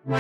Good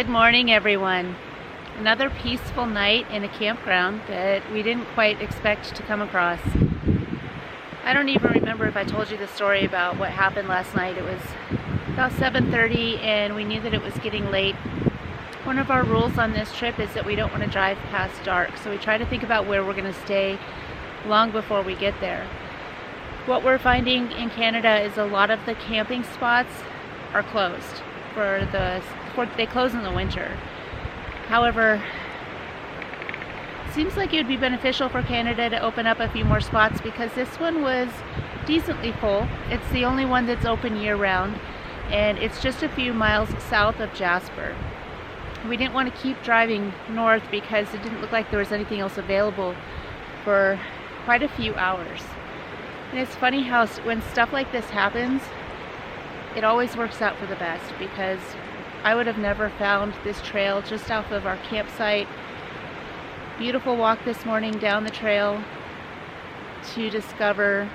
morning, everyone. Another peaceful night in a campground that we didn't quite expect to come across. I don't even remember if I told you the story about what happened last night. It was about 7:30 and we knew that it was getting late. One of our rules on this trip is that we don't want to drive past dark, so we try to think about where we're going to stay long before we get there. What we're finding in Canada is a lot of the camping spots are closed they close in the winter. However, it seems like it would be beneficial for Canada to open up a few more spots because this one was decently full. It's the only one that's open year-round, and it's just a few miles south of Jasper. We didn't want to keep driving north because it didn't look like there was anything else available for quite a few hours. And it's funny how when stuff like this happens, it always works out for the best, because I would have never found this trail just off of our campsite. Beautiful walk this morning down the trail to discover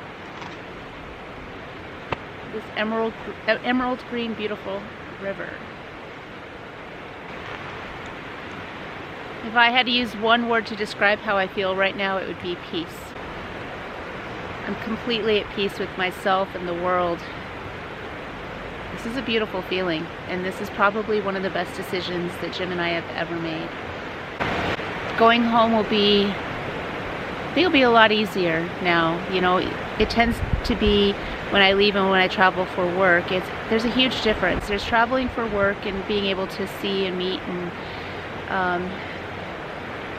this emerald green beautiful river. If I had to use one word to describe how I feel right now, it would be peace. I'm completely at peace with myself and the world. This is a beautiful feeling, and this is probably one of the best decisions that Jim and I have ever made. Going home will be a lot easier now. You know, it tends to be when I leave and when I travel for work, there's a huge difference. There's traveling for work and being able to see and meet, and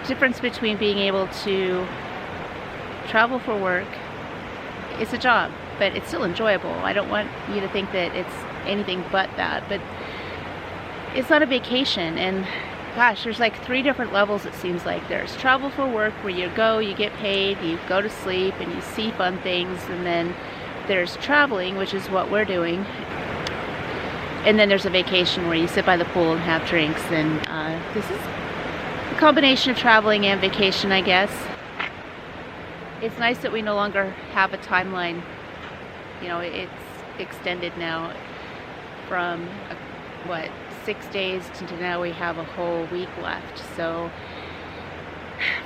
difference between being able to travel for work. It's a job, but it's still enjoyable. I don't want you to think that it's anything but that, but it's not a vacation. And gosh, there's like 3 different levels, it seems like. There's travel for work, where you go, you get paid, you go to sleep, and you see fun things, and then there's traveling, which is what we're doing, and then there's a vacation where you sit by the pool and have drinks. And this is a combination of traveling and vacation, I guess. It's nice that we no longer have a timeline. You know, it's extended now from 6 days to now we have a whole week left. So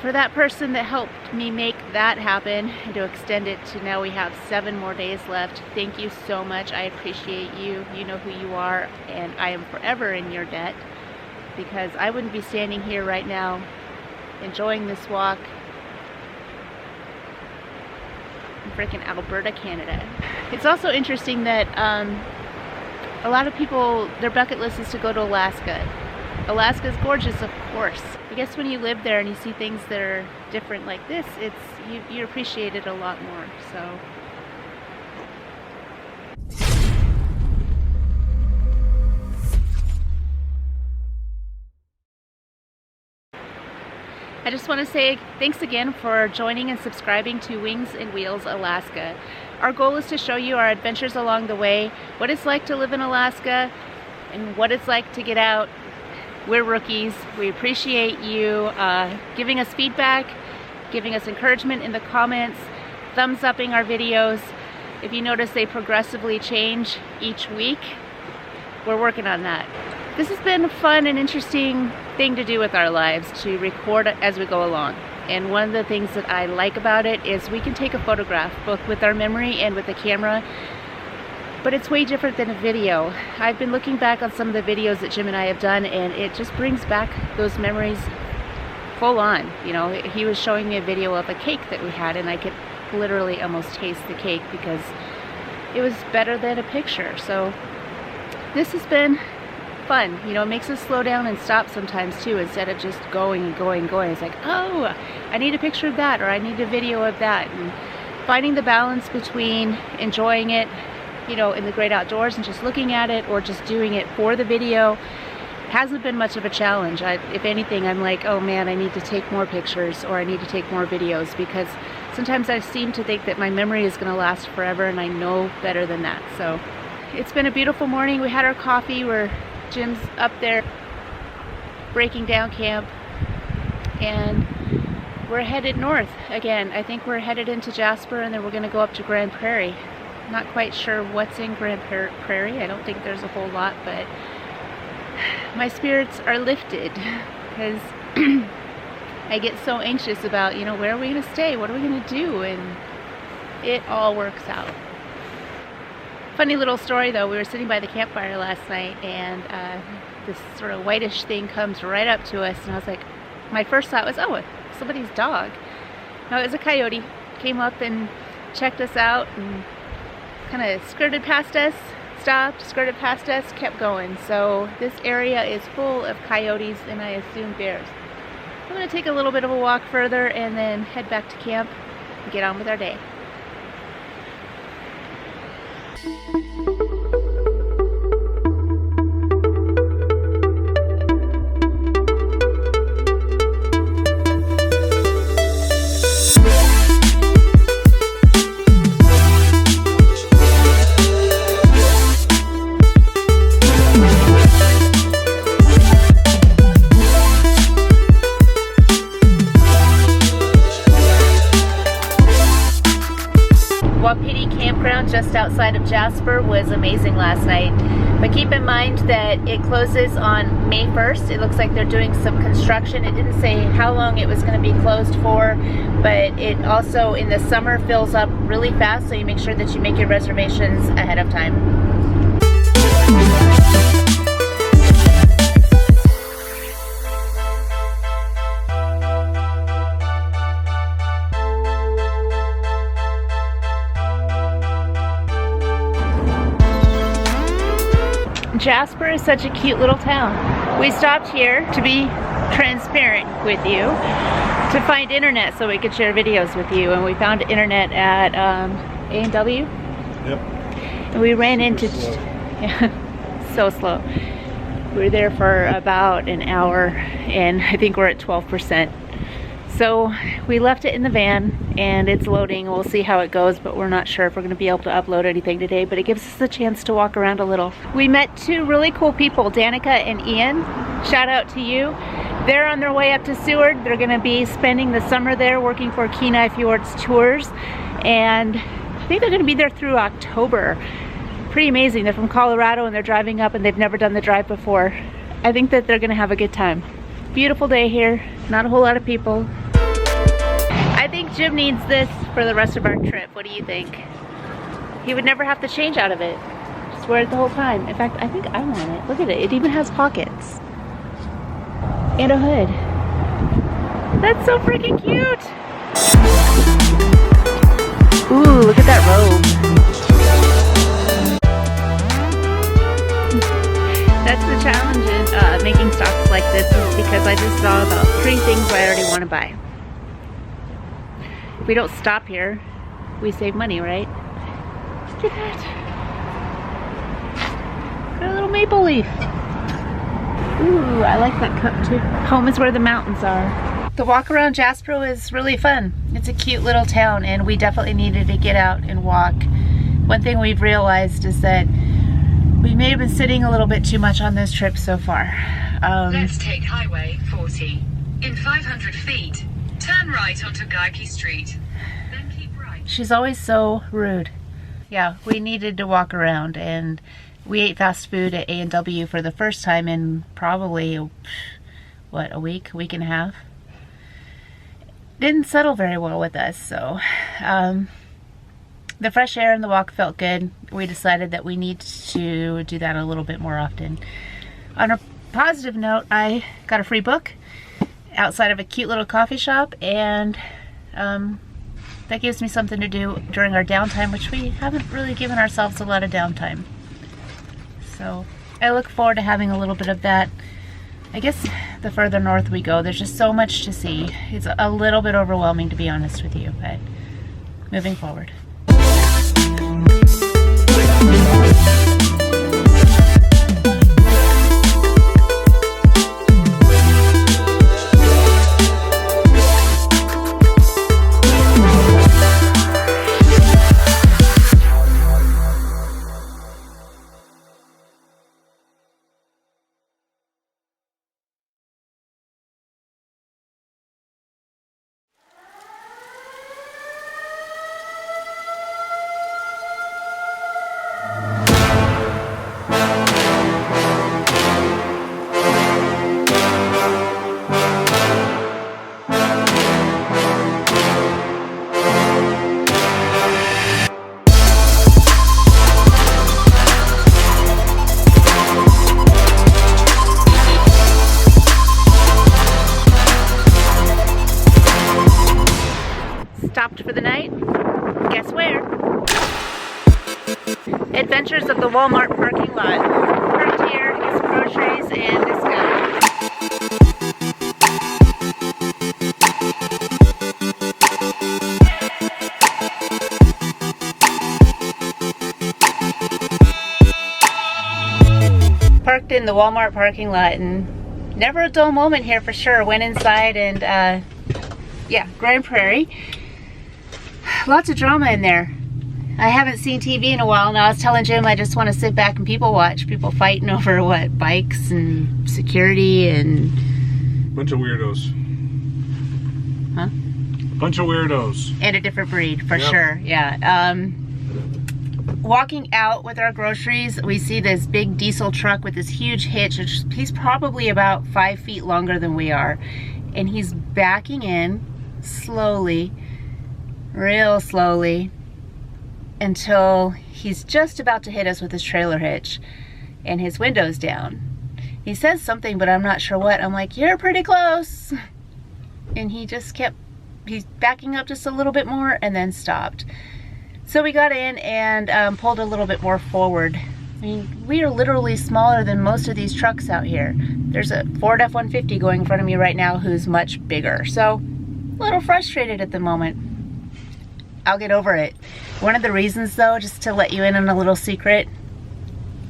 for that person that helped me make that happen, and to extend it to now we have 7 more days left, thank you so much. I appreciate you. You know who you are, and I am forever in your debt, because I wouldn't be standing here right now enjoying this walk in frickin' Alberta, Canada. It's also interesting that a lot of people, their bucket list is to go to Alaska. Alaska's gorgeous, of course. I guess when you live there and you see things that are different like this, you appreciate it a lot more. So I just want to say thanks again for joining and subscribing to Wings and Wheels Alaska. Our goal is to show you our adventures along the way, what it's like to live in Alaska, and what it's like to get out. We're rookies. We appreciate you giving us feedback, giving us encouragement in the comments, thumbs upping our videos. If you notice, they progressively change each week. We're working on that. This has been a fun and interesting thing to do with our lives, to record as we go along. And one of the things that I like about it is we can take a photograph, both with our memory and with the camera, but it's way different than a video. I've been looking back on some of the videos that Jim and I have done, and it just brings back those memories full on. You know, he was showing me a video of a cake that we had, and I could literally almost taste the cake because it was better than a picture. So this has been fun. You know, it makes us slow down and stop sometimes too, instead of just going and going and going. It's like, oh, I need a picture of that, or I need a video of that. And finding the balance between enjoying it, you know, in the great outdoors and just looking at it, or just doing it for the video, hasn't been much of a challenge. If anything, I'm like, oh man, I need to take more pictures, or I need to take more videos, because sometimes I seem to think that my memory is going to last forever, and I know better than that. So it's been a beautiful morning. We had our coffee. Jim's up there breaking down camp, and we're headed north again. I think we're headed into Jasper, and then we're going to go up to Grand Prairie. Not quite sure what's in Grand Prairie. I don't think there's a whole lot, but my spirits are lifted, because I get so anxious about, you know, where are we going to stay? What are we going to do? And it all works out. Funny little story though, we were sitting by the campfire last night, and this sort of whitish thing comes right up to us, and I was like, my first thought was, oh, somebody's dog. No, it was a coyote. Came up and checked us out and kind of skirted past us, stopped, skirted past us, kept going. So this area is full of coyotes, and I assume bears. I'm going to take a little bit of a walk further and then head back to camp and get on with our day. Just outside of Jasper was amazing last night, but keep in mind that it closes on May 1st. It looks like they're doing some construction. It didn't say how long it was going to be closed for, but it also in the summer fills up really fast, so you make sure that you make your reservations ahead of time. Jasper is such a cute little town. We stopped here, to be transparent with you, to find internet so we could share videos with you, and we found internet at A&W. Yep. And we ran into, yeah, so slow. We were there for about an hour, and I think we're at 12%. So we left it in the van, and it's loading. We'll see how it goes, but we're not sure if we're going to be able to upload anything today, but it gives us a chance to walk around a little. We met two really cool people, Danica and Ian. Shout out to you. They're on their way up to Seward. They're going to be spending the summer there working for Kenai Fjords Tours, and I think they're going to be there through October. Pretty amazing. They're from Colorado, and they're driving up, and they've never done the drive before. I think that they're going to have a good time. Beautiful day here. Not a whole lot of people. I think Jim needs this for the rest of our trip. What do you think? He would never have to change out of it. Just wear it the whole time. In fact, I think I want it. Look at it. It even has pockets. And a hood. That's so freaking cute. Ooh, look at that robe. That's the challenge in making stocks like this, is because I just saw about 3 things I already want to buy. If we don't stop here, we save money, right? Look at that. Got a little maple leaf. Ooh, I like that cup too. Home is where the mountains are. The walk around Jasper was really fun. It's a cute little town, and we definitely needed to get out and walk. One thing we've realized is that we may have been sitting a little bit too much on this trip so far. Let's take Highway 40. In 500 feet, turn right onto Geikie Street. Then keep right. She's always so rude. Yeah, we needed to walk around, and we ate fast food at A&W for the first time in probably, what, a week and a half? Didn't settle very well with us, so the fresh air and the walk felt good. We decided that we need to do that a little bit more often. On a positive note, I got a free book outside of a cute little coffee shop, and that gives me something to do during our downtime, which we haven't really given ourselves a lot of downtime. So I look forward to having a little bit of that. I guess the further north we go, there's just so much to see. It's a little bit overwhelming, to be honest with you, but moving forward. Stopped for the night. Guess where? Adventures of the Walmart parking lot. Parked here, get some groceries, and this guy. Parked in the Walmart parking lot, and never a dull moment here for sure. Went inside and yeah, Prairie. Lots of drama in there. I haven't seen TV in a while now. I was telling Jim I just want to sit back and people watch. People fighting over what? Bikes and security and... Bunch of weirdos. Huh? Bunch of weirdos. And a different breed, for sure. Yeah. Walking out with our groceries, we see this big diesel truck with this huge hitch. He's probably about 5 feet longer than we are. And he's backing in slowly, real slowly, until he's just about to hit us with his trailer hitch and his window's down. He says something, but I'm not sure what. I'm like, you're pretty close. And he just kept, he's backing up just a little bit more and then stopped. So we got in and pulled a little bit more forward. I mean, we are literally smaller than most of these trucks out here. There's a Ford F-150 going in front of me right now who's much bigger. So a little frustrated at the moment. I'll get over it. One of the reasons though, just to let you in on a little secret,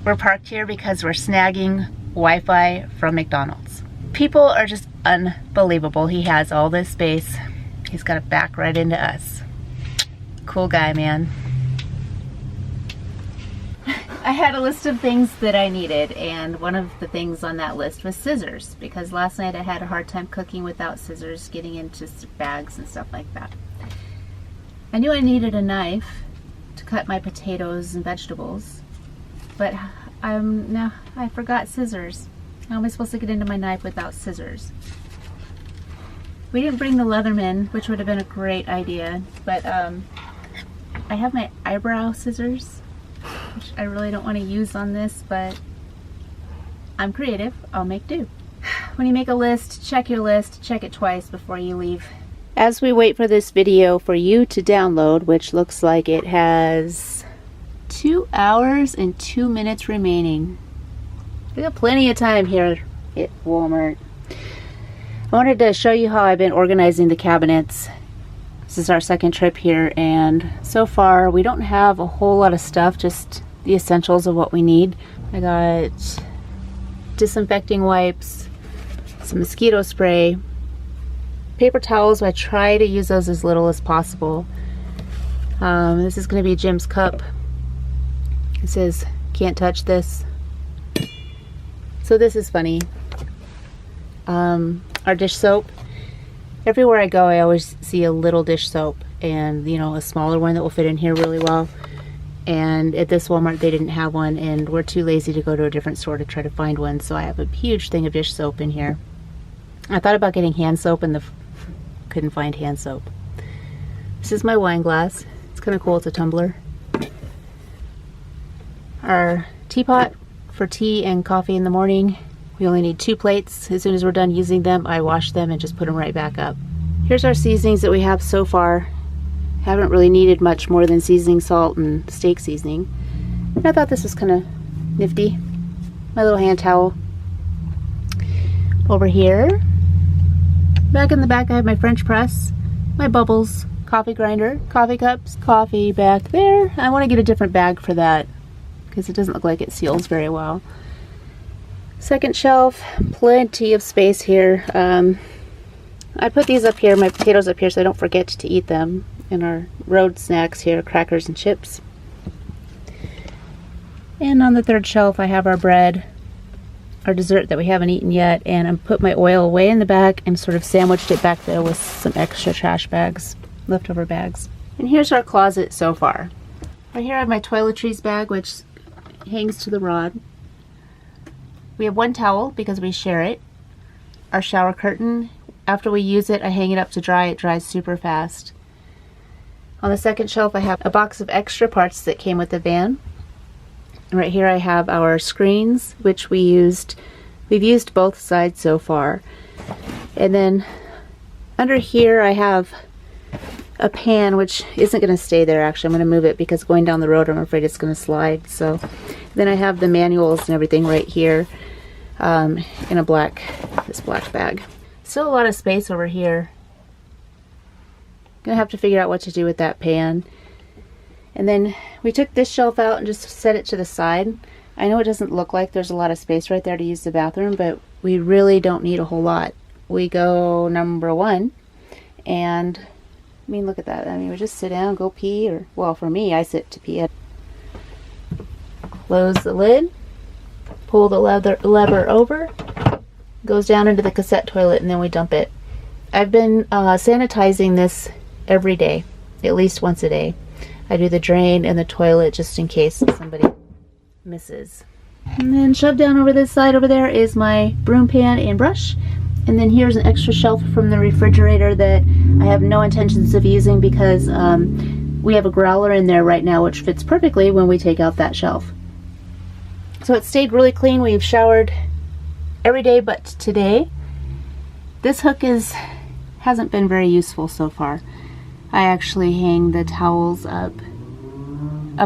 we're parked here because we're snagging Wi-Fi from McDonald's. People are just unbelievable. He has all this space. He's got to back right into us. Cool guy, man. I had a list of things that I needed, and one of the things on that list was scissors, because last night I had a hard time cooking without scissors, getting into bags and stuff like that. I knew I needed a knife to cut my potatoes and vegetables, but now I forgot scissors. How am I supposed to get into my knife without scissors? We didn't bring the Leatherman, which would have been a great idea, but I have my eyebrow scissors, which I really don't want to use on this, but I'm creative. I'll make do. When you make a list, check your list, check it twice before you leave. As we wait for this video for you to download, which looks like it has 2 hours and 2 minutes remaining. We got plenty of time here at Walmart. I wanted to show you how I've been organizing the cabinets. This is our second trip here, and so far we don't have a whole lot of stuff, just the essentials of what we need. I got disinfecting wipes, some mosquito spray, paper towels. I try to use those as little as possible. This is going to be Jim's cup. It says, can't touch this. So this is funny. Our dish soap. Everywhere I go, I always see a little dish soap, and you know, a smaller one that will fit in here really well. And at this Walmart, they didn't have one, and we're too lazy to go to a different store to try to find one. So I have a huge thing of dish soap in here. I thought about getting hand soap, and couldn't find hand soap. This is my wine glass. It's kind of cool. It's a tumbler. Our teapot for tea and coffee in the morning. We only need 2 plates. As soon as we're done using them, I wash them and just put them right back up. Here's our seasonings that we have so far. Haven't really needed much more than seasoning salt and steak seasoning. And I thought this was kind of nifty. My little hand towel. Over here, back in the back, I have my French press, my bubbles, coffee grinder, coffee cups, coffee back there. I want to get a different bag for that because it doesn't look like it seals very well. Second shelf, plenty of space here. I put these up here, my potatoes up here, so I don't forget to eat them. And our road snacks here, crackers and chips. And on the third shelf, I have our bread, our dessert that we haven't eaten yet, and I put my oil way in the back and sort of sandwiched it back there with some extra trash bags, leftover bags. And here's our closet so far. Right here I have my toiletries bag, which hangs to the rod. We have one towel because we share it. Our shower curtain, after we use it, I hang it up to dry. It dries super fast. On the second shelf, I have a box of extra parts that came with the van. Right here I have our screens, which we've used both sides so far. And then under here I have a pan, which isn't going to stay there actually. I'm going to move it because going down the road I'm afraid it's going to slide. So then I have the manuals and everything right here in this black bag. Still a lot of space over here. Gonna have to figure out what to do with that pan. And then we took this shelf out and just set it to the side. I know it doesn't look like there's a lot of space right there to use the bathroom, but we really don't need a whole lot. We go number one, and I mean, look at that. I mean, we just sit down, go pee, or, well, for me, I sit to pee. Close the lid, pull the lever over, goes down into the cassette toilet, and then we dump it. I've been sanitizing this every day, at least once a day. I do the drain and the toilet just in case somebody misses. And then shoved down over this side over there is my broom pan and brush. And then here's an extra shelf from the refrigerator that I have no intentions of using because we have a growler in there right now, which fits perfectly when we take out that shelf. So it stayed really clean. We've showered every day but today. This hook hasn't been very useful so far. I actually hang the towels up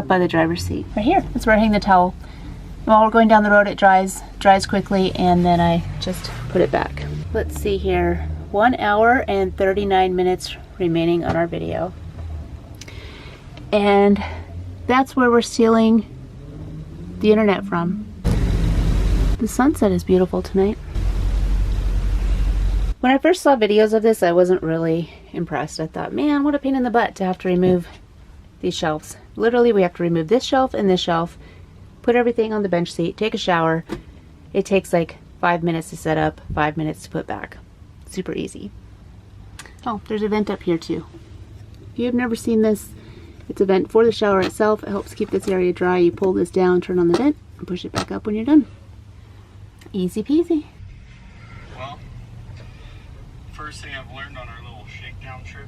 by the driver's seat. Right here, that's where I hang the towel. While we're going down the road, it dries quickly, and then I just put it back. Let's see here, 1 hour and 39 minutes remaining on our video. And that's where we're stealing the internet from. The sunset is beautiful tonight. When I first saw videos of this, I wasn't really impressed. I thought, man, what a pain in the butt to have to remove these shelves. Literally, we have to remove this shelf and this shelf, put everything on the bench seat, take a shower. It takes like 5 minutes to set up, 5 minutes to put back. Super easy. Oh, there's a vent up here too. If you've never seen this, it's a vent for the shower itself. It helps keep this area dry. You pull this down, turn on the vent, and push it back up when you're done. Easy peasy. Well, first thing I've learned on our little shakedown trip.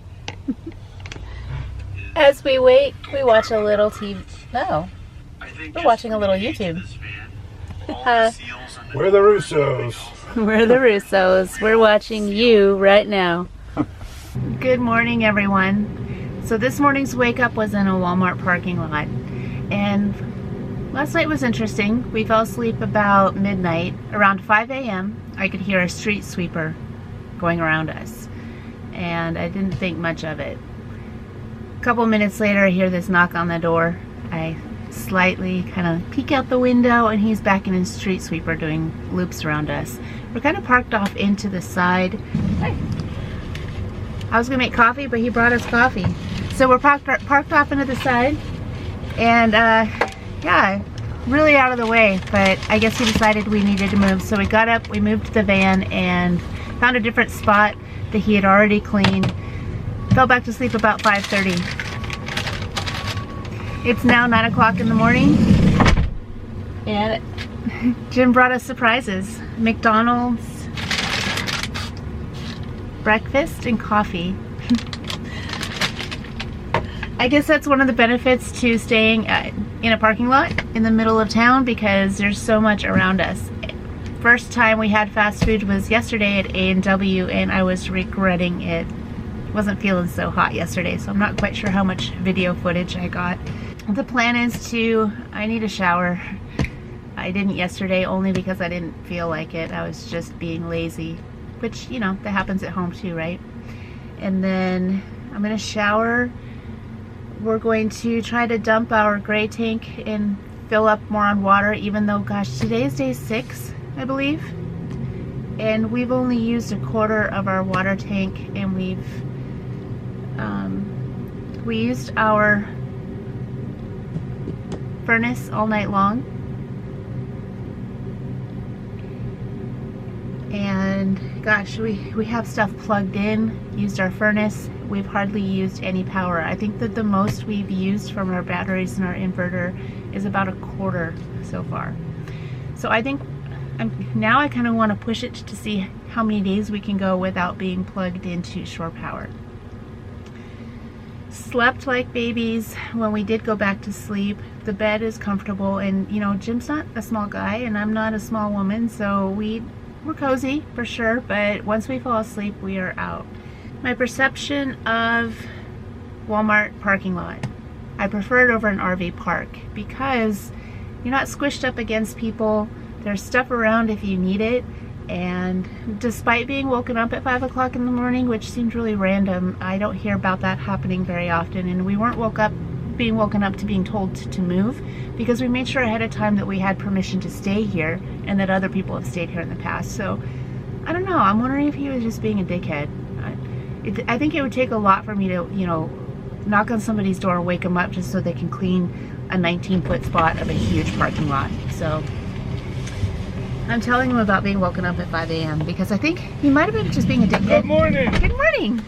As we wait, we watch a little TV. No, we're watching a little YouTube. We're the Russos. We're the Russos. We're watching you right now. Good morning, everyone. So this morning's wake up was in a Walmart parking lot. And last night was interesting. We fell asleep about midnight. Around 5 a.m., I could hear a street sweeper going around us. And I didn't think much of it. A couple minutes later, I hear this knock on the door. I slightly kind of peek out the window, and he's back in his street sweeper doing loops around us. We're kind of parked off into the side. Hey. I was gonna make coffee, but he brought us coffee. So we're parked off into the side, and yeah, really out of the way, but I guess he decided we needed to move. So we got up, we moved the van, and found a different spot that he had already cleaned. Fell back to sleep about 5:30. It's now 9 o'clock in the morning, and Jim brought us surprises. McDonald's, breakfast, and coffee. I guess that's one of the benefits to staying in a parking lot in the middle of town, because there's so much around us. First time we had fast food was yesterday at A&W, and I was regretting it wasn't feeling so hot yesterday, so I'm not quite sure how much video footage I got. The plan is I need a shower. I didn't yesterday only because I didn't feel like it. I was just being lazy, which, you know, that happens at home too, right? And then I'm gonna shower. We're going to try to dump our gray tank and fill up more on water, even though, gosh, today is day 6, I believe. And we've only used a quarter of our water tank, and we used our furnace all night long. And gosh, we have stuff plugged in, used our furnace. We've hardly used any power. I think that the most we've used from our batteries and our inverter is about a quarter so far. So I think now I kind of want to push it to see how many days we can go without being plugged into shore power. Slept like babies when we did go back to sleep. The bed is comfortable, and you know, Jim's not a small guy and I'm not a small woman, so we're cozy for sure, but once we fall asleep, we are out. My perception of Walmart parking lot. I prefer it over an RV park because you're not squished up against people. There's stuff around if you need it, and despite being woken up at 5 o'clock in the morning, which seemed really random, I don't hear about that happening very often, and we weren't being woken up to being told to move, because we made sure ahead of time that we had permission to stay here and that other people have stayed here in the past. So I don't know, I'm wondering if he was just being a dickhead. I think it would take a lot for me to, you know, knock on somebody's door and wake them up just so they can clean a 19-foot spot of a huge parking lot. So I'm telling him about being woken up at 5 a.m. because I think he might have been just being a dickhead. Good morning. Good morning.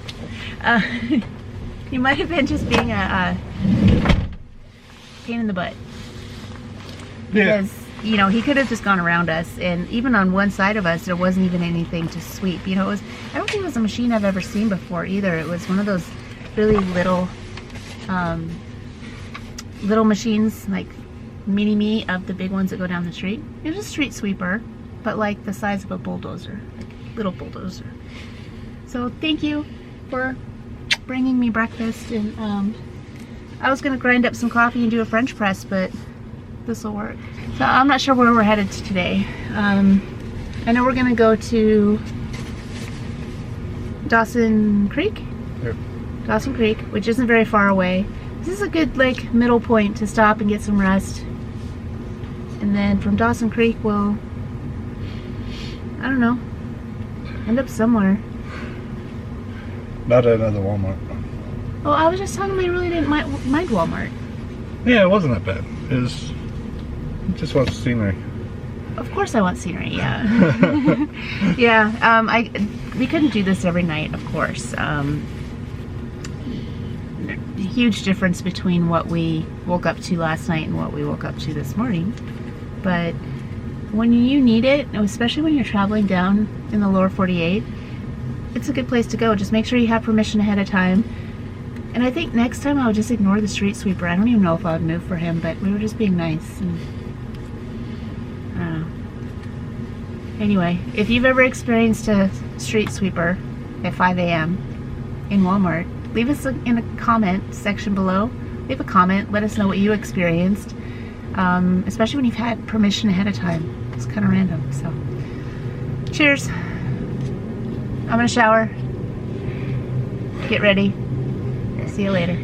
He might have been just being a pain in the butt. Because, you know, he could have just gone around us, and even on one side of us, there wasn't even anything to sweep. You know, I don't think it was a machine I've ever seen before either. It was one of those really little machines, like mini-me of the big ones that go down the street. It was a street sweeper, but like the size of a bulldozer, like little bulldozer. So thank you for bringing me breakfast, and I was gonna grind up some coffee and do a French press, but this will work. So I'm not sure where we're headed today. I know we're gonna go to Dawson Creek? Yep. Dawson Creek, which isn't very far away. This is a good like middle point to stop and get some rest. And then from Dawson Creek we'll, I don't know, end up somewhere. Not another Walmart. Oh, I was just telling him I really didn't mind Walmart. Yeah, it wasn't that bad. It was just want scenery. Of course I want scenery, yeah. Yeah, we couldn't do this every night, of course. Huge difference between what we woke up to last night and what we woke up to this morning. But when you need it, especially when you're traveling down in the lower 48, it's a good place to go. Just make sure you have permission ahead of time. And I think next time I would just ignore the street sweeper. I don't even know if I would move for him, but we were just being nice. And I don't know. Anyway, if you've ever experienced a street sweeper at 5 a.m. in Walmart, leave us in a comment section below. Leave a comment. Let us know what you experienced, especially when you've had permission ahead of time. It's kind of random. So, cheers. I'm gonna shower. Get ready. See you later.